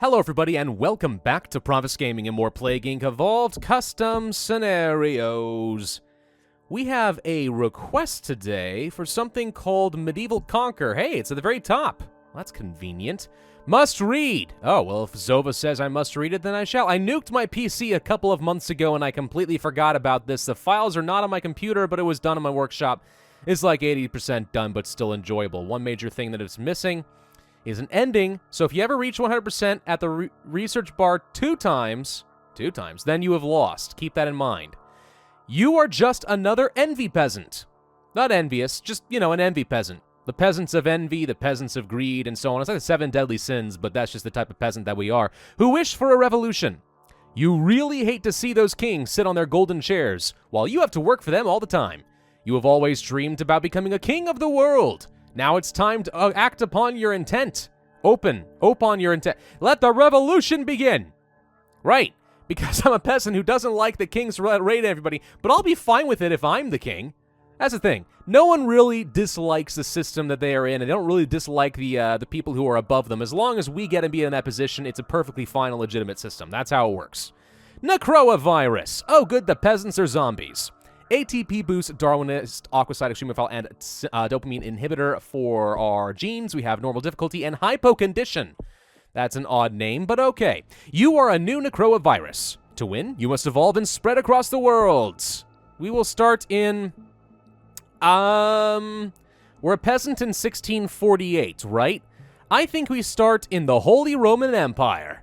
Hello everybody and welcome back to Pravus Gaming and more Plague Inc. Evolved Custom Scenarios. We have a request today for something called Medieval Conquer. Hey, it's at the very top. Well, that's convenient. Must read. Oh, well, if Zova says I must read it, then I shall. I nuked my PC a couple of months ago and I completely forgot about this. The files are not on my computer, but it was done in my workshop. It's like 80% done, but still enjoyable. One major thing that it's missing is an ending, so if you ever reach 100% at the research bar two times, then you have lost. Keep that in mind. You are just another envy peasant. Not envious, just, you know, an envy peasant. The peasants of envy, the peasants of greed, and so on. It's like the 7 deadly sins, but that's just the type of peasant that we are, who wish for a revolution. You really hate to see those kings sit on their golden chairs, while you have to work for them all the time. You have always dreamed about becoming a king of the world. Now it's time to act upon your intent. Open your intent. Let the revolution begin. Right, because I'm a peasant who doesn't like the kings raid everybody, but I'll be fine with it if I'm the king. That's the thing. No one really dislikes the system that they are in, and they don't really dislike the people who are above them. As long as we get to be in that position, it's a perfectly fine and legitimate system. That's how it works. Necroa virus. Oh, good, the peasants are zombies. ATP boost, Darwinist, Aquaside, Extremophile, and dopamine inhibitor for our genes. We have normal difficulty and hypo condition. That's an odd name, but okay. You are a new Necroa virus. To win, you must evolve and spread across the world. We will start in... We're a peasant in 1648, right? I think we start in the Holy Roman Empire.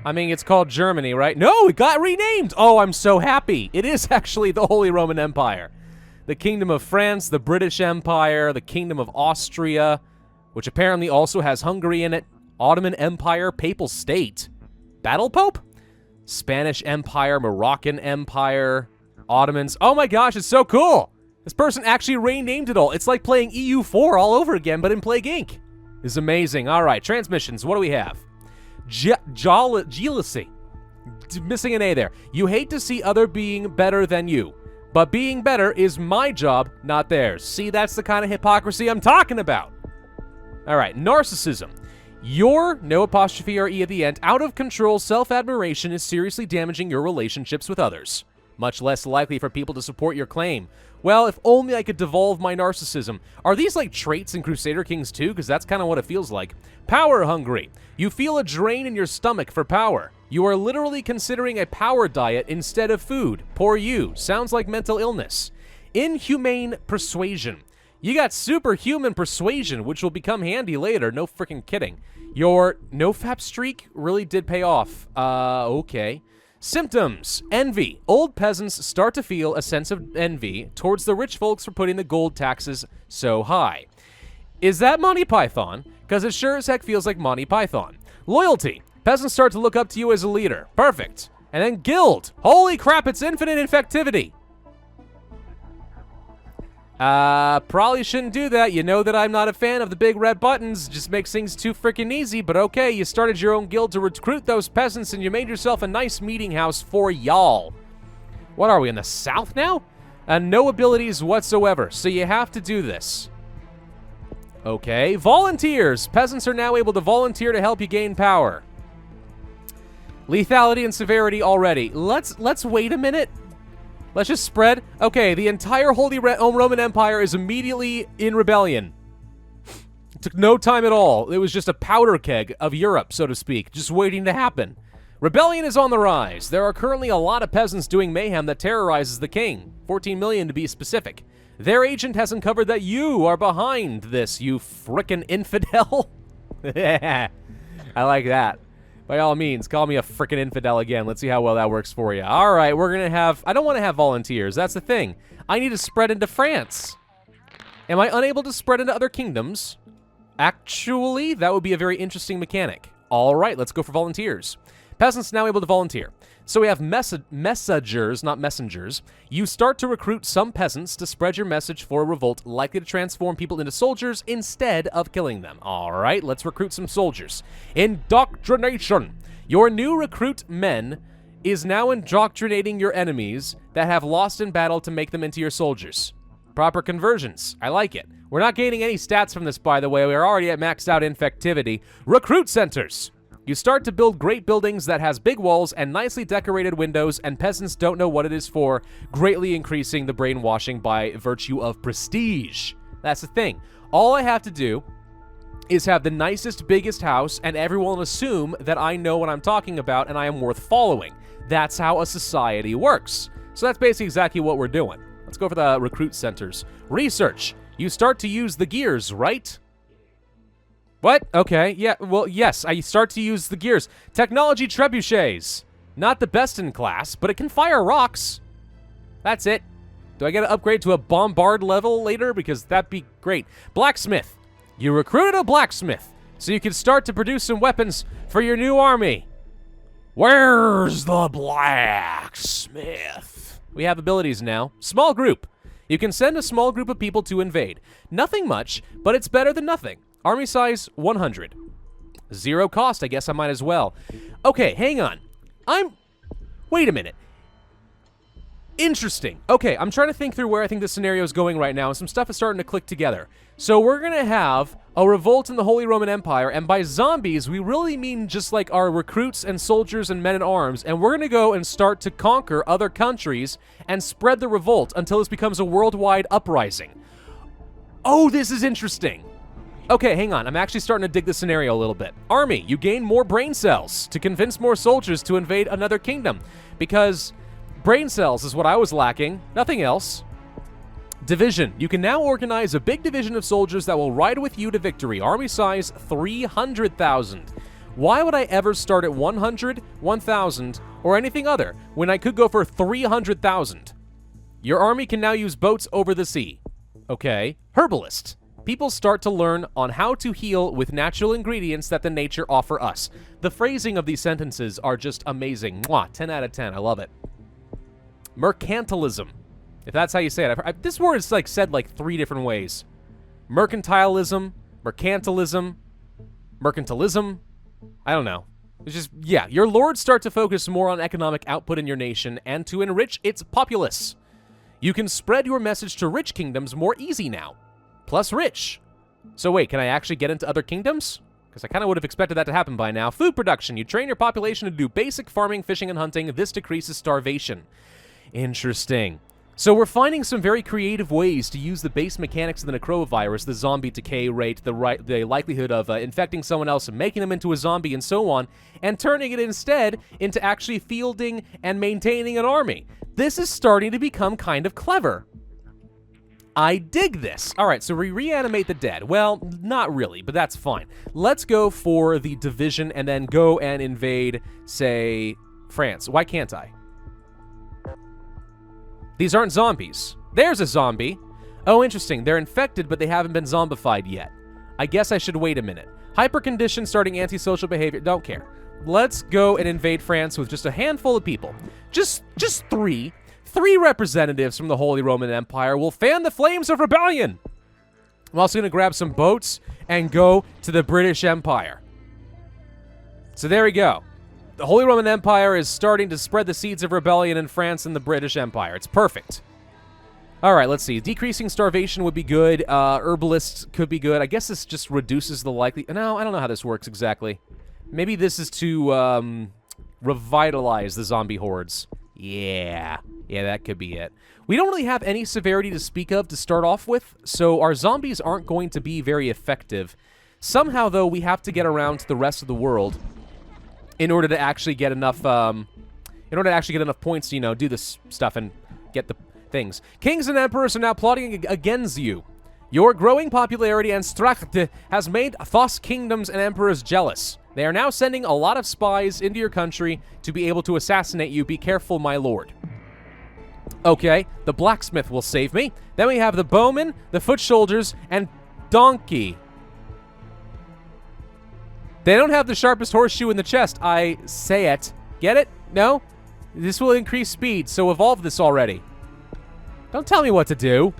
I mean, it's called Germany, right? No, it got renamed! Oh, I'm so happy. It is actually the Holy Roman Empire. The Kingdom of France, the British Empire, the Kingdom of Austria, which apparently also has Hungary in it, Ottoman Empire, Papal State, Battle Pope? Spanish Empire, Moroccan Empire, Ottomans. Oh my gosh, it's so cool! This person actually renamed it all. It's like playing EU4 all over again, but in Plague Inc. It's amazing. All right, transmissions, what do we have? Jealousy. Missing an A there. You hate to see other being better than you, but being better is my job, not theirs. See, that's the kind of hypocrisy I'm talking about. All right, narcissism. Your, no apostrophe or E at the end, out of control self-admiration is seriously damaging your relationships with others. Much less likely for people to support your claim. Well, if only I could devolve my narcissism. Are these like traits in Crusader Kings 2? Because that's kind of what it feels like. Power hungry. You feel a drain in your stomach for power. You are literally considering a power diet instead of food. Poor you. Sounds like mental illness. Inhumane persuasion. You got superhuman persuasion, which will become handy later. No freaking kidding. Your nofap streak really did pay off. Okay. Symptoms. Envy. Old peasants start to feel a sense of envy towards the rich folks for putting the gold taxes so high. Is that Monty Python? Because it sure as heck feels like Monty Python. Loyalty. Peasants start to look up to you as a leader. Perfect. And then guild. Holy crap, it's infinite infectivity. Probably shouldn't do that. You know that I'm not a fan of the big red buttons. Just makes things too freaking easy, but okay, you started your own guild to recruit those peasants and you made yourself a nice meeting house for y'all. What are we, in the south now? No abilities whatsoever, so you have to do this. Okay, volunteers. Peasants are now able to volunteer to help you gain power. Lethality and severity already. Let's wait a minute. Let's just spread. Okay, the entire Holy Roman Empire is immediately in rebellion. It took no time at all. It was just a powder keg of Europe, so to speak, just waiting to happen. Rebellion is on the rise. There are currently a lot of peasants doing mayhem that terrorizes the king. 14 million to be specific. Their agent has uncovered that you are behind this, you frickin' infidel. I like that. By all means, call me a frickin' infidel again. Let's see how well that works for you. All right, we're going to have... I don't want to have volunteers. That's the thing. I need to spread into France. Am I unable to spread into other kingdoms? Actually, that would be a very interesting mechanic. All right, let's go for volunteers. Peasants now able to volunteer. So we have messengers, not messengers. You start to recruit some peasants to spread your message for a revolt likely to transform people into soldiers instead of killing them. All right, let's recruit some soldiers. Indoctrination. Your new recruit men is now indoctrinating your enemies that have lost in battle to make them into your soldiers. Proper conversions. I like it. We're not gaining any stats from this, by the way. We are already at maxed out infectivity. Recruit centers. You start to build great buildings that has big walls and nicely decorated windows, and peasants don't know what it is for, greatly increasing the brainwashing by virtue of prestige. That's the thing. All I have to do is have the nicest, biggest house, and everyone will assume that I know what I'm talking about and I am worth following. That's how a society works. So that's basically exactly what we're doing. Let's go for the recruit centers. Research. You start to use the gears, right? What? Okay, yeah, well, yes, I start to use the gears. Technology trebuchets. Not the best in class, but it can fire rocks. That's it. Do I get to upgrade to a bombard level later? Because that'd be great. Blacksmith. You recruited a blacksmith, so you can start to produce some weapons for your new army. Where's the blacksmith? We have abilities now. Small group. You can send a small group of people to invade. Nothing much, but it's better than nothing. Army size, 100. Zero cost, I guess I might as well. Okay, hang on. Wait a minute. Interesting. Okay, I'm trying to think through where I think this scenario is going right now, and some stuff is starting to click together. So we're going to have a revolt in the Holy Roman Empire, and by zombies, we really mean just like our recruits and soldiers and men-at-arms, and we're going to go and start to conquer other countries and spread the revolt until this becomes a worldwide uprising. Oh, this is interesting. Okay, hang on. I'm actually starting to dig the scenario a little bit. Army, you gain more brain cells to convince more soldiers to invade another kingdom, because brain cells is what I was lacking, nothing else. Division, you can now organize a big division of soldiers that will ride with you to victory. Army size, 300,000. Why would I ever start at 100, 1,000, or anything other when I could go for 300,000? Your army can now use boats over the sea. Okay. Herbalist. People start to learn on how to heal with natural ingredients that the nature offer us. The phrasing of these sentences are just amazing. Mwah, 10 out of 10. I love it. Mercantilism. If that's how you say it. This word is like said like 3 different ways. Mercantilism, mercantilism, mercantilism. I don't know. It's just, yeah. Your lords start to focus more on economic output in your nation and to enrich its populace. You can spread your message to rich kingdoms more easy now. Plus rich. So wait, can I actually get into other kingdoms? Because I kind of would have expected that to happen by now. Food production. You train your population to do basic farming, fishing, and hunting. This decreases starvation. Interesting. So we're finding some very creative ways to use the base mechanics of the necrovirus, the zombie decay rate, the likelihood of infecting someone else and making them into a zombie and so on, and turning it instead into actually fielding and maintaining an army. This is starting to become kind of clever. I dig this. All right, so we reanimate the dead. Well, not really, but that's fine. Let's go for the division and then go and invade, say, France. Why can't I? These aren't zombies. There's a zombie. Oh, interesting. They're infected, but they haven't been zombified yet. I guess I should wait a minute. Hypercondition starting antisocial behavior. Don't care. Let's go and invade France with just a handful of people. Just 3. 3 representatives from the Holy Roman Empire will fan the flames of rebellion. I'm also going to grab some boats and go to the British Empire. So there we go. The Holy Roman Empire is starting to spread the seeds of rebellion in France and the British Empire. It's perfect. All right, let's see. Decreasing starvation would be good. Herbalists could be good. I guess this just reduces the likelihood. No, I don't know how this works exactly. Maybe this is to revitalize the zombie hordes. Yeah, that could be it. We don't really have any severity to speak of to start off with, so our zombies aren't going to be very effective. Somehow, though, we have to get around to the rest of the world in order to actually get enough, points to, you know, do this stuff and get the things. Kings and emperors are now plotting against you. Your growing popularity and strength has made those kingdoms and emperors jealous. They are now sending a lot of spies into your country to be able to assassinate you. Be careful, my lord. Okay, the blacksmith will save me. Then we have the bowman, the foot soldiers, and donkey. They don't have the sharpest horseshoe in the chest. I say it. Get it? No? This will increase speed, so evolve this already. Don't tell me what to do.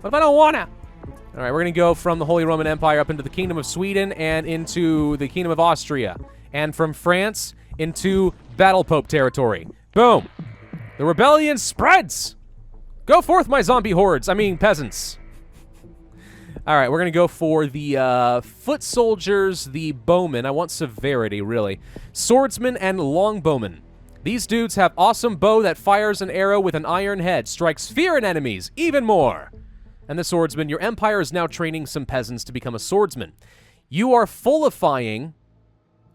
What if I don't wanna? All right, we're going to go from the Holy Roman Empire up into the Kingdom of Sweden and into the Kingdom of Austria. And from France into Battle Pope territory. Boom. The rebellion spreads. Go forth, my zombie hordes. I mean, peasants. All right, we're going to go for the foot soldiers, the bowmen. I want severity, really. Swordsmen and longbowmen. These dudes have awesome bow that fires an arrow with an iron head, strikes fear in enemies, even more. And the swordsman, your empire is now training some peasants to become a swordsman. You are fullifying,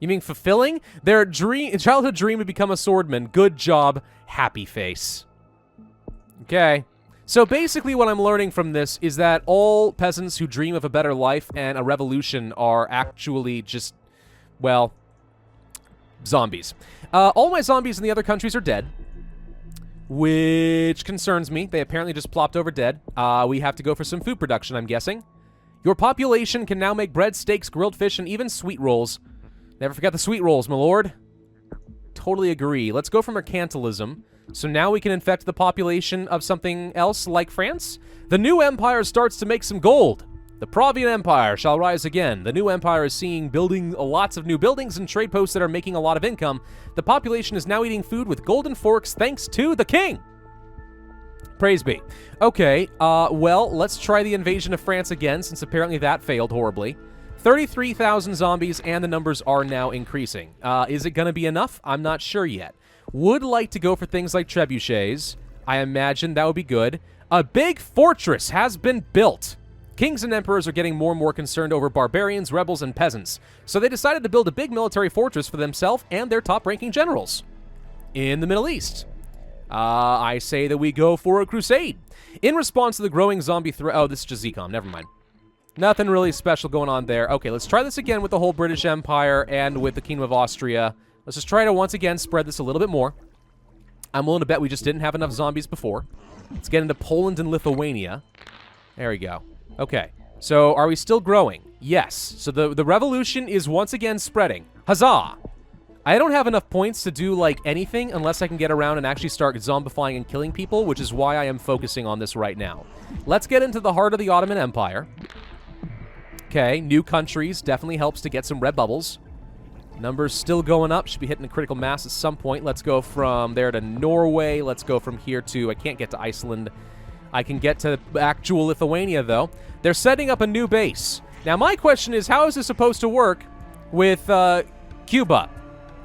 you mean fulfilling, their childhood dream to become a swordman. Good job, happy face. Okay. So basically what I'm learning from this is that all peasants who dream of a better life and a revolution are actually just, well, zombies. All my zombies in the other countries are dead, which concerns me. They apparently just plopped over dead. We have to go for some food production, I'm guessing. Your population can now make bread, steaks, grilled fish, and even sweet rolls. Never forget the sweet rolls, my lord. Totally agree. Let's go for mercantilism. So now we can infect the population of something else like France. The new empire starts to make some gold. The Pravian Empire shall rise again. The new empire is seeing building lots of new buildings and trade posts that are making a lot of income. The population is now eating food with golden forks thanks to the king. Praise be. Okay, well, let's try the invasion of France again, since apparently that failed horribly. 33,000 zombies, and the numbers are now increasing. Is it going to be enough? I'm not sure yet. Would like to go for things like trebuchets. I imagine that would be good. A big fortress has been built. Kings and emperors are getting more and more concerned over barbarians, rebels, and peasants, so they decided to build a big military fortress for themselves and their top-ranking generals in the Middle East. I say that we go for a crusade. In response to the growing zombie threat... Oh, this is just Zecom. Never mind. Nothing really special going on there. Okay, let's try this again with the whole British Empire and with the Kingdom of Austria. Let's just try to once again spread this a little bit more. I'm willing to bet we just didn't have enough zombies before. Let's get into Poland and Lithuania. There we go. Okay, so are we still growing? Yes. So the revolution is once again spreading. Huzzah! I don't have enough points to do, like, anything unless I can get around and actually start zombifying and killing people, which is why I am focusing on this right now. Let's get into the heart of the Ottoman Empire. Okay, new countries definitely helps to get some red bubbles. Numbers still going up. Should be hitting a critical mass at some point. Let's go from there to Norway. Let's go from here to... I can't get to Iceland. I can get to actual Lithuania, though. They're setting up a new base. Now, my question is, how is this supposed to work with Cuba?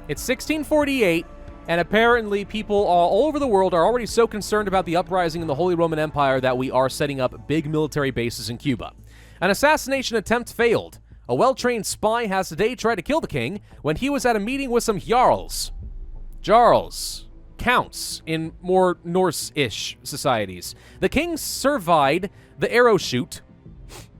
It's 1648, and apparently people all over the world are already so concerned about the uprising in the Holy Roman Empire that we are setting up big military bases in Cuba. An assassination attempt failed. A well-trained spy has today tried to kill the king when he was at a meeting with some jarls. Jarls. Counts in more Norse-ish societies. The king survived the arrow shoot,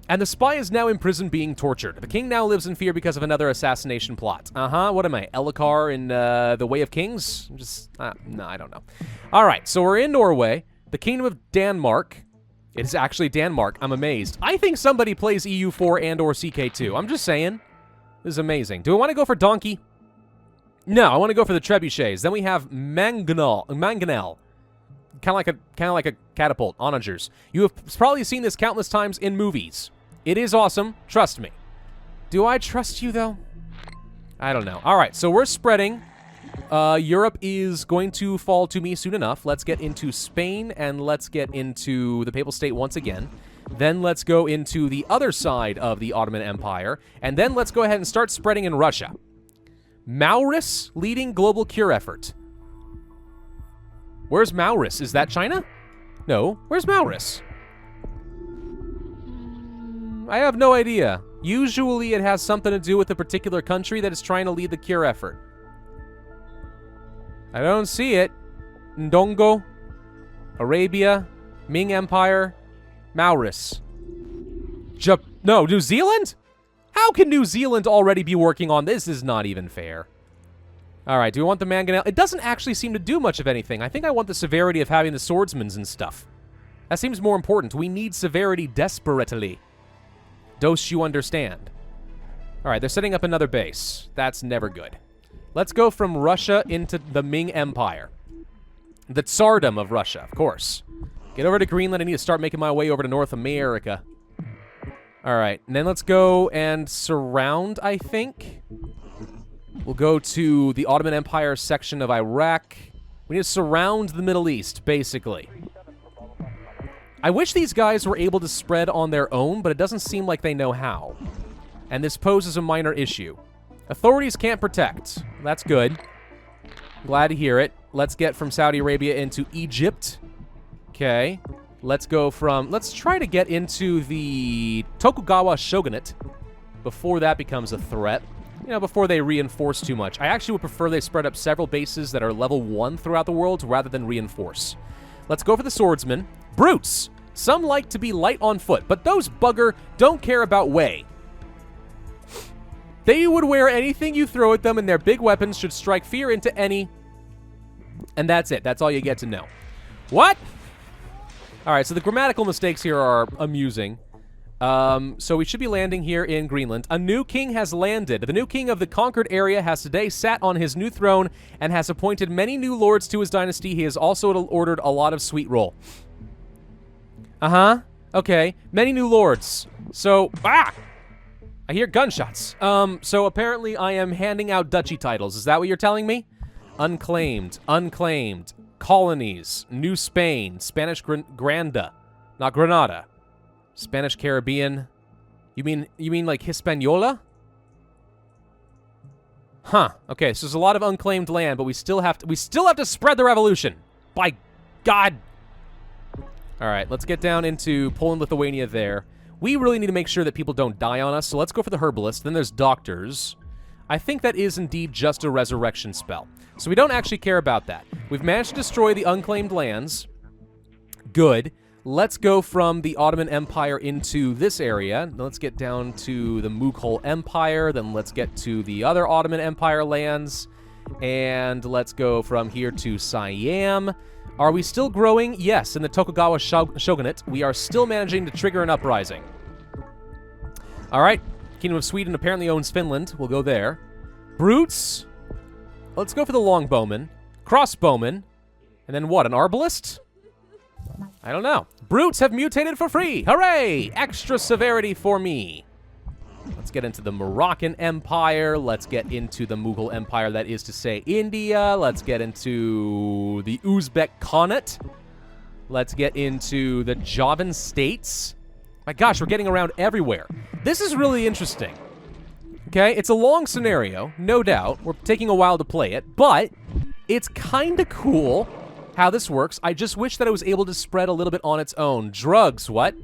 and the spy is now in prison being tortured. The king now lives in fear because of another assassination plot. What am I, Elokar in The Way of Kings? No, I don't know. All right, so we're in Norway, the Kingdom of Denmark. It is actually Denmark. I'm amazed. I think somebody plays EU4 and or CK2. I'm just saying. This is amazing. Do I want to go for Donkey? No, I want to go for the trebuchets. Then we have mangonel. Kind of like a catapult. Onagers. You have probably seen this countless times in movies. It is awesome. Trust me. Do I trust you, though? I don't know. All right, so we're spreading. Europe is going to fall to me soon enough. Let's get into Spain, and let's get into the Papal State once again. Then let's go into the other side of the Ottoman Empire, and then let's go ahead and start spreading in Russia. Maurus leading global cure effort. Where's Maurus? Is that China? No. Where's Maurus? I have no idea. Usually it has something to do with a particular country that is trying to lead the cure effort. I don't see it. Ndongo, Arabia, Ming Empire, Maurus. No, New Zealand? How can New Zealand already be working on this? This is not even fair. All right, do we want the mangonel? It doesn't actually seem to do much of anything. I think I want the severity of having the swordsmen and stuff. That seems more important. We need severity desperately. Dos you understand? All right, they're setting up another base. That's never good. Let's go from Russia into the Ming Empire. The Tsardom of Russia, of course. Get over to Greenland. I need to start making my way over to North America. All right, and then let's go and surround, I think. We'll go to the Ottoman Empire section of Iraq. We need to surround the Middle East, basically. I wish these guys were able to spread on their own, but it doesn't seem like they know how. And this poses a minor issue. Authorities can't protect. That's good. Glad to hear it. Let's get from Saudi Arabia into Egypt. Okay. Let's try to get into the Tokugawa shogunate before that becomes a threat. You know, before they reinforce too much. I actually would prefer they spread up several bases that are level 1 throughout the world rather than reinforce. Let's go for the swordsmen. Brutes! Some like to be light on foot, but those bugger don't care about way. They would wear anything you throw at them, and their big weapons should strike fear into any... And that's it. That's all you get to know. What? Alright, so the grammatical mistakes here are amusing. So we should be landing here in Greenland. A new king has landed. The new king of the conquered area has today sat on his new throne and has appointed many new lords to his dynasty. He has also ordered a lot of sweet roll. Uh-huh. Okay. Many new lords. So, I hear gunshots. So apparently I am handing out duchy titles. Is that what you're telling me? Unclaimed. Unclaimed. Colonies. New Spain. Spanish Granda. Not Granada. Spanish Caribbean. You mean like Hispaniola? Huh. Okay, so there's a lot of unclaimed land, but we still have to spread the revolution. By God. All right, let's get down into Poland, Lithuania there. We really need to make sure that people don't die on us, so let's go for the herbalist. Then there's doctors. I think that is indeed just a resurrection spell. So we don't actually care about that. We've managed to destroy the unclaimed lands. Good. Let's go from the Ottoman Empire into this area. Let's get down to the Mughal Empire. Then let's get to the other Ottoman Empire lands. And let's go from here to Siam. Are we still growing? Yes, in the Tokugawa shogunate. We are still managing to trigger an uprising. All right. Kingdom of Sweden apparently owns Finland. We'll go there. Brutes. Let's go for the longbowman. Crossbowman. And then what, an arbalist? I don't know. Brutes have mutated for free. Hooray! Extra severity for me. Let's get into the Moroccan Empire. Let's get into the Mughal Empire, that is to say India. Let's get into the Uzbek Khanate. Let's get into the Javan states. My gosh, we're getting around everywhere. This is really interesting. Okay, it's a long scenario, no doubt. We're taking a while to play it, but it's kind of cool how this works. I just wish that it was able to spread a little bit on its own. Drugs, what?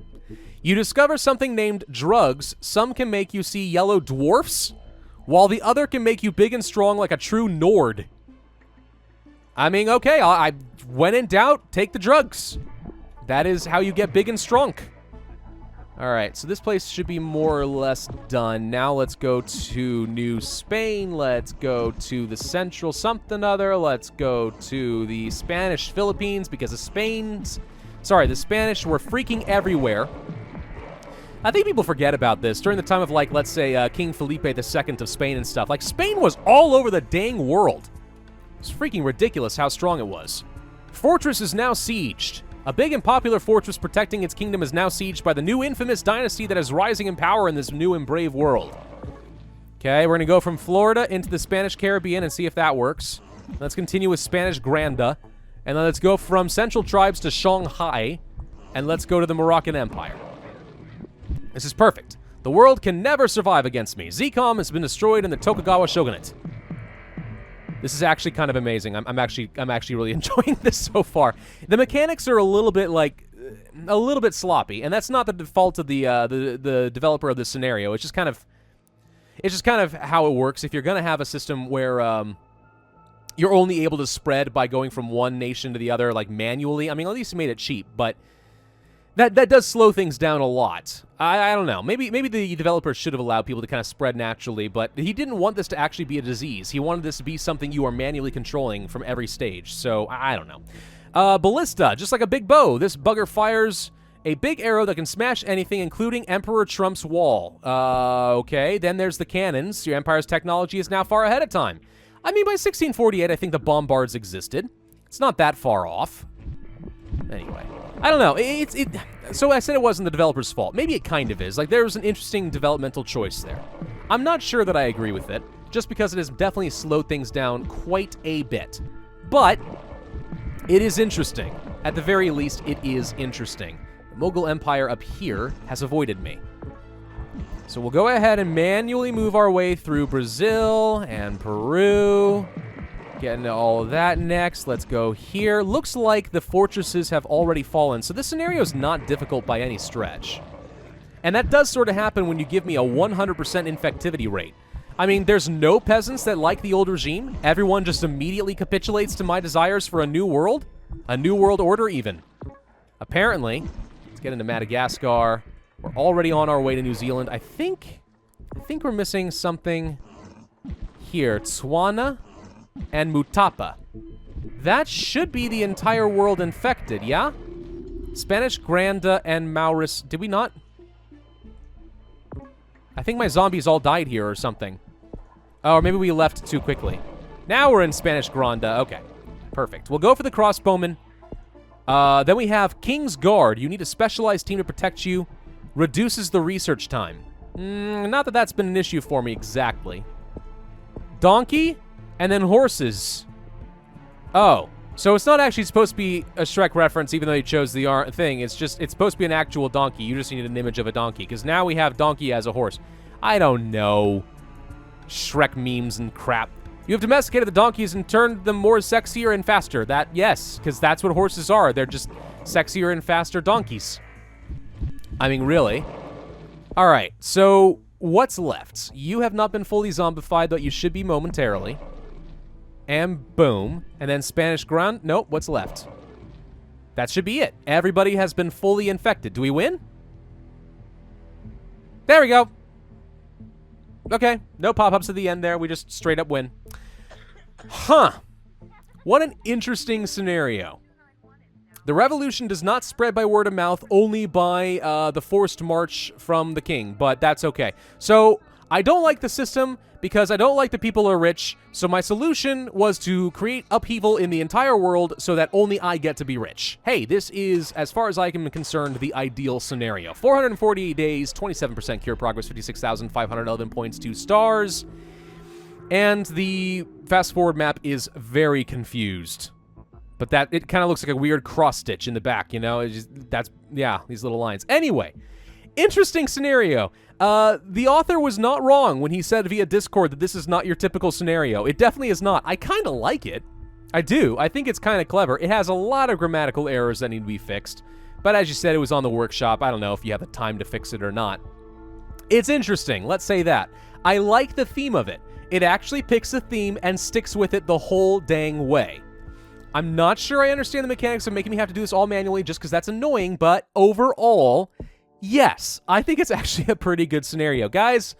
You discover something named drugs. Some can make you see yellow dwarfs, while the other can make you big and strong like a true Nord. I mean, okay, I when in doubt, take the drugs. That is how you get big and strong. All right, so this place should be more or less done. Now let's go to New Spain. Let's go to the central something other. Let's go to the Spanish Philippines because the Spanish were freaking everywhere. I think people forget about this. During the time of, like, let's say, King Felipe II of Spain and stuff. Like, Spain was all over the dang world. It's freaking ridiculous how strong it was. Fortress is now sieged. A big and popular fortress protecting its kingdom is now sieged by the new infamous dynasty that is rising in power in this new and brave world. Okay, we're going to go from Florida into the Spanish Caribbean and see if that works. Let's continue with Spanish Granda. And then let's go from Central Tribes to Shanghai. And let's go to the Moroccan Empire. This is perfect. The world can never survive against me. Zcom has been destroyed in the Tokugawa shogunate. This is actually kind of amazing. I'm actually really enjoying this so far. The mechanics are a little bit sloppy, and that's not the default of the developer of this scenario. It's just kind of how it works. If you're gonna have a system where you're only able to spread by going from one nation to the other, like manually. I mean, at least he made it cheap, but that does slow things down a lot. I don't know. Maybe the developers should have allowed people to kind of spread naturally, but he didn't want this to actually be a disease. He wanted this to be something you are manually controlling from every stage, so I don't know. Ballista, just like a big bow. This bugger fires a big arrow that can smash anything, including Emperor Trump's wall. Okay, then there's the cannons. Your Empire's technology is now far ahead of time. I mean, by 1648, I think the bombards existed. It's not that far off. Anyway, I don't know. So I said it wasn't the developer's fault. Maybe it kind of is. Like, there was an interesting developmental choice there. I'm not sure that I agree with it, just because it has definitely slowed things down quite a bit. But it is interesting. At the very least, it is interesting. The Mughal Empire up here has avoided me. So we'll go ahead and manually move our way through Brazil and Peru. Get into all of that next. Let's go here. Looks like the fortresses have already fallen, so this scenario is not difficult by any stretch. And that does sort of happen when you give me a 100% infectivity rate. I mean, there's no peasants that like the old regime. Everyone just immediately capitulates to my desires for a new world. A new world order, even. Apparently, let's get into Madagascar. We're already on our way to New Zealand. I think we're missing something here. Tswana and Mutapa. That should be the entire world infected, yeah? Spanish Granda and Maurus. Did we not? I think my zombies all died here or something. Oh, or maybe we left too quickly. Now we're in Spanish Granda. Okay, perfect. We'll go for the crossbowmen. Then we have Kingsguard. You need a specialized team to protect you. Reduces the research time. Not that that's been an issue for me exactly. Donkey, and then horses. Oh, so it's not actually supposed to be a Shrek reference, even though you chose the thing. It's supposed to be an actual donkey. You just need an image of a donkey, because now we have donkey as a horse. I don't know. Shrek memes and crap. You have domesticated the donkeys and turned them more sexier and faster. Yes, because that's what horses are. They're just sexier and faster donkeys. I mean, really. All right, so what's left? You have not been fully zombified, but you should be momentarily. And boom. And then Spanish Ground. Nope, what's left? That should be it. Everybody has been fully infected. Do we win? There we go. Okay, no pop-ups at the end there. We just straight up win. Huh. What an interesting scenario. The revolution does not spread by word of mouth, only by the forced march from the king, but that's okay. So, I don't like the system because I don't like the people are rich, so my solution was to create upheaval in the entire world so that only I get to be rich. Hey, this is, as far as I am concerned, the ideal scenario. 448 days, 27% cure progress, 56,511 points, 2 stars, and the fast-forward map is very confused. But it kind of looks like a weird cross-stitch in the back, you know? Yeah, these little lines. Anyway, interesting scenario. The author was not wrong when he said via Discord that this is not your typical scenario. It definitely is not. I kind of like it. I do. I think it's kind of clever. It has a lot of grammatical errors that need to be fixed. But as you said, it was on the workshop. I don't know if you have the time to fix it or not. It's interesting. Let's say that. I like the theme of it. It actually picks a theme and sticks with it the whole dang way. I'm not sure I understand the mechanics of making me have to do this all manually just because that's annoying, but overall, yes, I think it's actually a pretty good scenario. Guys,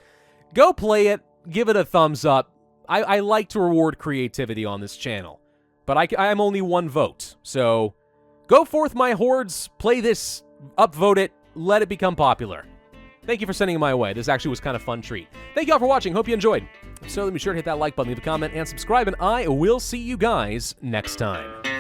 go play it, give it a thumbs up. I like to reward creativity on this channel, but I'm only one vote. So go forth, my hordes, play this, upvote it, let it become popular. Thank you for sending it my way. This actually was kind of a fun treat. Thank you all for watching. Hope you enjoyed. So be sure to hit that like button, leave a comment, and subscribe, and I will see you guys next time.